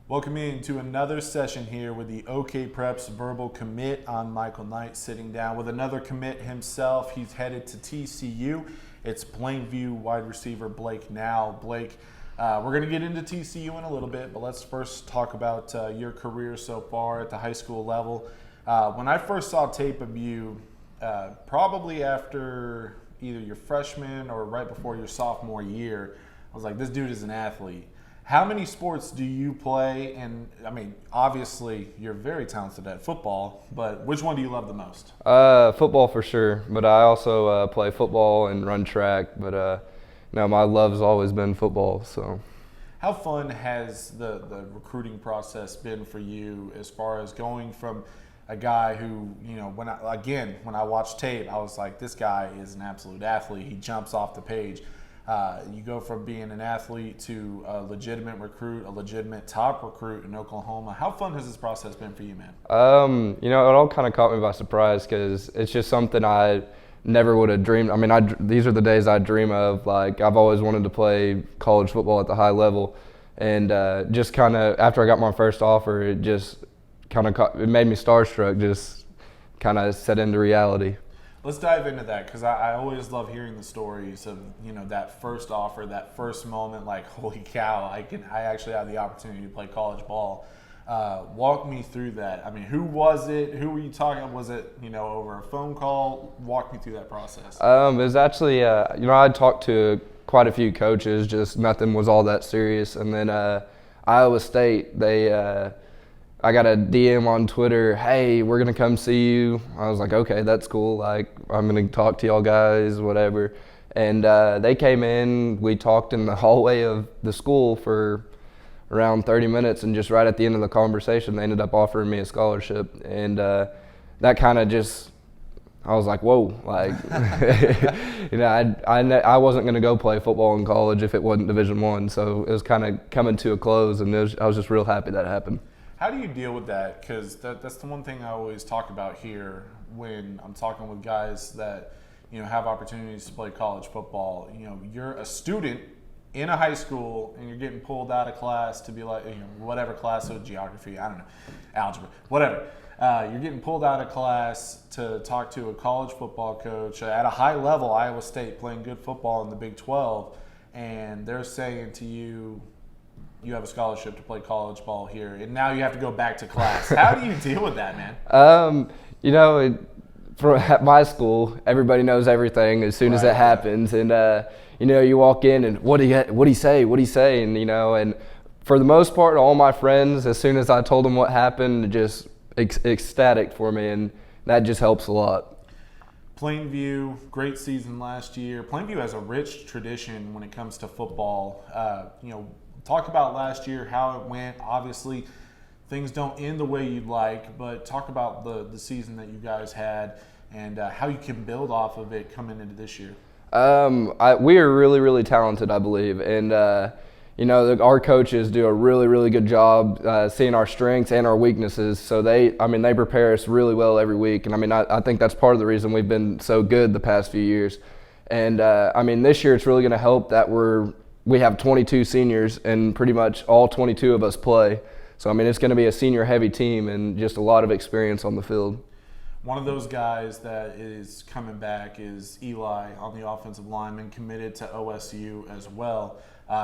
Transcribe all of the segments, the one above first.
Welcome into another session here with the OKPreps Verbal Commit. I'm Michael Knight, sitting down with another commit himself. He's headed to TCU. It's Plainview wide receiver Blake Nowell. Blake, we're going to get into TCU in a little bit, but let's first talk about your career so far at the high school level. When I first saw tape of you, probably after either your freshman or right before your sophomore year, I was like, this dude is an athlete. How many sports do you play? And I mean, obviously, you're very talented at football, but which one do you love the most? Football for sure, but I also play football and run track. But no, my love's always been football. So, how fun has the recruiting process been for you as far as going from a guy who, you know, when I watched tape, I was like, this guy is an absolute athlete. He jumps off the page. You go from being an athlete to a legitimate recruit, a legitimate top recruit in Oklahoma. How fun has this process been for you, man? It all kind of caught me by surprise because it's just something I never would have dreamed. I mean, these are the days I dream of. Like, I've always wanted to play college football at the high level. And just kind of after I got my first offer, it just kind of it made me starstruck, just kind of set into reality. Let's dive into that because I always love hearing the stories of, you know, that first offer, that first moment, like, holy cow, I actually have the opportunity to play college ball. Walk me through that. I mean, who was it? Who were you talking? Was it, you know, over a phone call? Walk me through that process. It was actually, I talked to quite a few coaches, just nothing was all that serious. And then Iowa State, I got a DM on Twitter, hey, we're going to come see you. I was like, okay, that's cool. Like, I'm going to talk to y'all guys, whatever. And they came in. We talked in the hallway of the school for around 30 minutes. And just right at the end of the conversation, they ended up offering me a scholarship. And that kind of just, I was like, whoa. Like, you know, I wasn't going to go play football in college if it wasn't Division I. So it was kind of coming to a close. And I was just real happy that happened. How do you deal with that? Because that's the one thing I always talk about here when I'm talking with guys that, you know, have opportunities to play college football. You know, you're a student in a high school and you're getting pulled out of class to be like, you know, whatever class, so geography, I don't know, algebra, whatever. You're getting pulled out of class to talk to a college football coach at a high level, Iowa State, playing good football in the Big 12, and they're saying to you, you have a scholarship to play college ball here, and now you have to go back to class. How do you deal with that, man? At my school, everybody knows everything as soon as it happens, and you walk in and what do you say, and you know, and for the most part, all my friends, as soon as I told them what happened, just ecstatic for me, and that just helps a lot. Plainview, great season last year. Plainview has a rich tradition when it comes to football. Talk about last year, how it went. Obviously, things don't end the way you'd like, but talk about the season that you guys had and how you can build off of it coming into this year. We are really, really talented, I believe, and our coaches do a really, really good job seeing our strengths and our weaknesses. So they prepare us really well every week, and I think that's part of the reason we've been so good the past few years. And this year it's really going to help that we have 22 seniors and pretty much all 22 of us play. So, it's going to be a senior-heavy team and just a lot of experience on the field. One of those guys that is coming back is Eli on the offensive lineman, committed to OSU as well.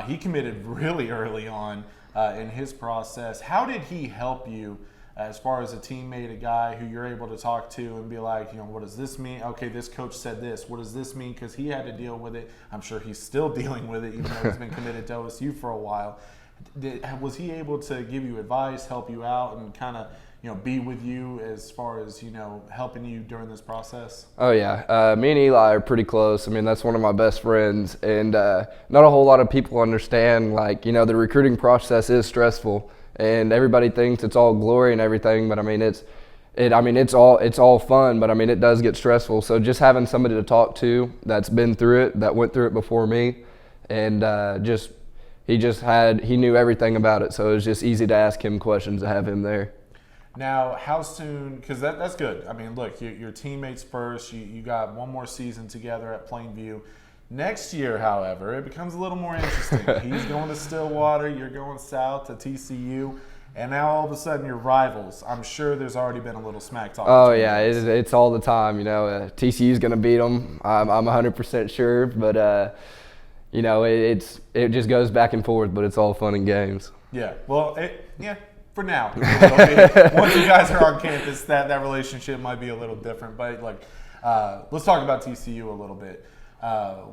He committed really early on in his process. How did he help you as far as a teammate, a guy who you're able to talk to and be like, you know, what does this mean? Okay, this coach said this. What does this mean? Because he had to deal with it. I'm sure he's still dealing with it, even though he's been committed to OSU for a while. Was he able to give you advice, help you out, and kind of, you know, be with you as far as, you know, helping you during this process? Oh, yeah. Me and Eli are pretty close. That's one of my best friends. And not a whole lot of people understand, like, you know, the recruiting process is stressful. And everybody thinks it's all glory and everything, but it's all fun, but it does get stressful. So just having somebody to talk to that's been through it, that went through it before me, and he knew everything about it. So it was just easy to ask him questions to have him there. Now, how soon? Because that's good. Look, your teammates first. You got one more season together at Plainview. Next year, however, it becomes a little more interesting. He's going to Stillwater. You're going south to TCU. and now all of a sudden you're rivals. I'm sure there's already been a little smack talk. Oh yeah, it's all the time. TCU's gonna beat them. I'm 100% sure, but it just goes back and forth. But it's all fun and games. Yeah. Well, for now. Once you guys are on campus, that relationship might be a little different. But let's talk about TCU a little bit.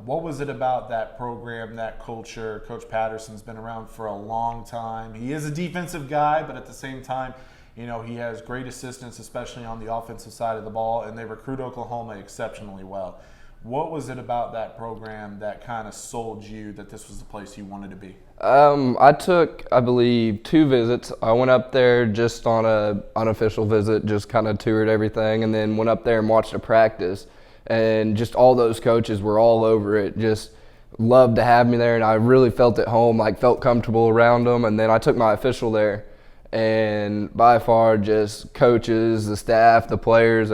What was it about that program, that culture? Coach Patterson's been around for a long time. He is a defensive guy, but at the same time, he has great assistants, especially on the offensive side of the ball, and they recruit Oklahoma exceptionally well. What was it about that program that kind of sold you that this was the place you wanted to be? I took, I believe, 2 visits. I went up there just on an unofficial visit, just kind of toured everything, and then went up there and watched a practice. And just all those coaches were all over it, just loved to have me there, and I really felt at home, felt comfortable around them. And then I took my official there, and by far just coaches, the staff, the players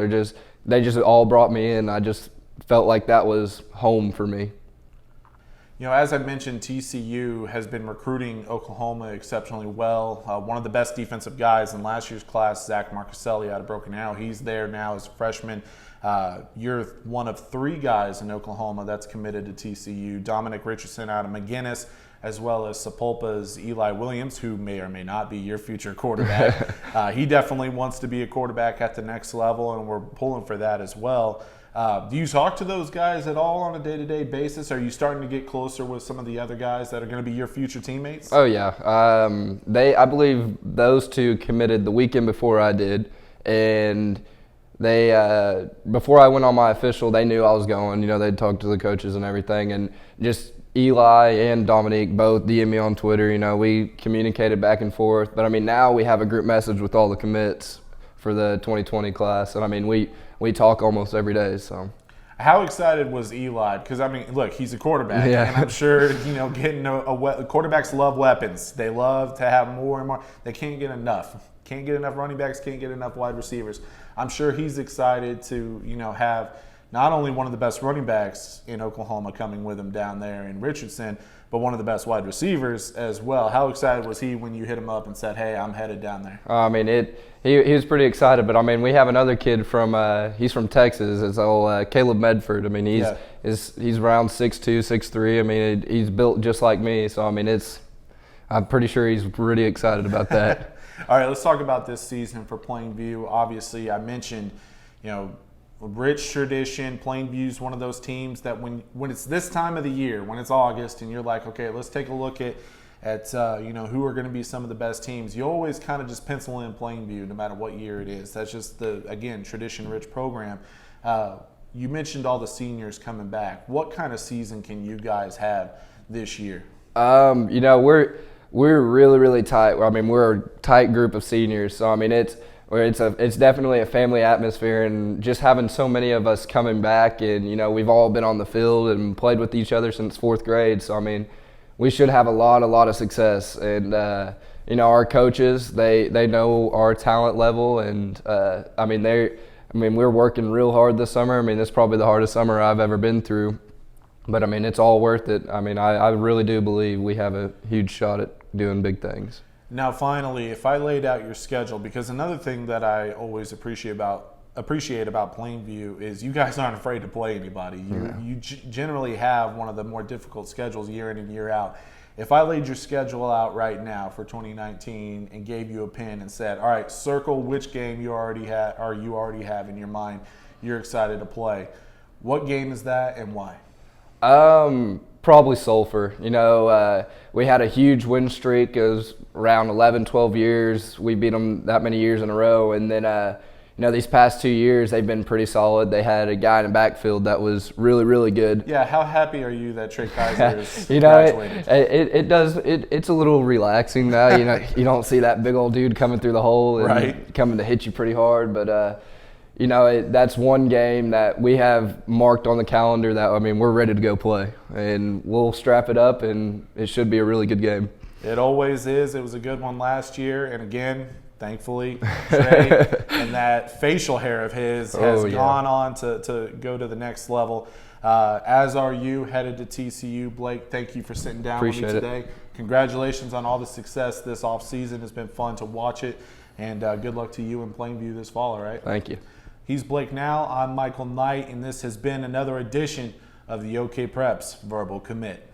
they just all brought me in. I just felt like that was home for me. As I mentioned, TCU has been recruiting Oklahoma exceptionally well. One of the best defensive guys in last year's class, Zach Marcaselli out of Broken Arrow, he's there now as a freshman. You're one of 3 guys in Oklahoma that's committed to TCU. Dominic Richardson out of McGinnis, as well as Sepulpa's Eli Williams, who may or may not be your future quarterback. He definitely wants to be a quarterback at the next level, and we're pulling for that as well. Do you talk to those guys at all on a day-to-day basis? Are you starting to get closer with some of the other guys that are going to be your future teammates? Oh, yeah. I believe those 2 committed the weekend before I did, and they before I went on my official, they knew I was going. They'd talk to the coaches and everything, and just Eli and Dominique both DM me on Twitter. We communicated back and forth, but now we have a group message with all the commits for the 2020 class, and we talk almost every day. So, how excited was Eli? Because look, he's a quarterback, and I'm sure getting quarterbacks love weapons. They love to have more and more. They can't get enough. Can't get enough running backs. Can't get enough wide receivers. I'm sure he's excited to have not only one of the best running backs in Oklahoma coming with him down there in Richardson, but one of the best wide receivers as well. How excited was he when you hit him up and said, "Hey, I'm headed down there"? He was pretty excited, but we have another kid he's from Texas. It's Caleb Medford. He's around 6'2", 6'3". He's built just like me, so I'm pretty sure he's pretty excited about that. All right, let's talk about this season for Plainview. Obviously, I mentioned, rich tradition. Plainview's one of those teams that when it's this time of the year, when it's August, and you're like, okay, let's take a look at who are going to be some of the best teams. You always kind of just pencil in Plainview no matter what year it is. That's just tradition-rich program. You mentioned all the seniors coming back. What kind of season can you guys have this year? We're really, really tight. We're a tight group of seniors, so it's definitely a family atmosphere, and just having so many of us coming back, and we've all been on the field and played with each other since 4th grade. So we should have a lot of success, and our coaches they know our talent level, and we're working real hard this summer. This is probably the hardest summer I've ever been through, but it's all worth it. I really do believe we have a huge shot at doing big things. Now, finally, if I laid out your schedule, because another thing that I always appreciate about Plainview is you guys aren't afraid to play anybody. You generally have one of the more difficult schedules year in and year out. If I laid your schedule out right now for 2019 and gave you a pen and said, all right, circle which game you already have in your mind you're excited to play, what game is that and why? Probably Sulphur. We had a huge win streak. It was around 11, 12 years. We beat them that many years in a row. And then, these past 2 years, they've been pretty solid. They had a guy in the backfield that was really, really good. Yeah, how happy are you that Trey Kaiser is graduated? It's a little relaxing now. You don't see that big old dude coming through the hole and coming to hit you pretty hard. But, that's one game that we have marked on the calendar that, we're ready to go play. And we'll strap it up, and it should be a really good game. It always is. It was a good one last year. And again, thankfully, Trey and that facial hair of his has gone on to go to the next level. As are you, headed to TCU. Blake, thank you for sitting down with me today. Congratulations on all the success this offseason. It's been fun to watch it, and good luck to you in Plainview this fall, all right? Thank you. He's Blake Nowell. I'm Michael Knight, and this has been another edition of the OKPreps Verbal Commit.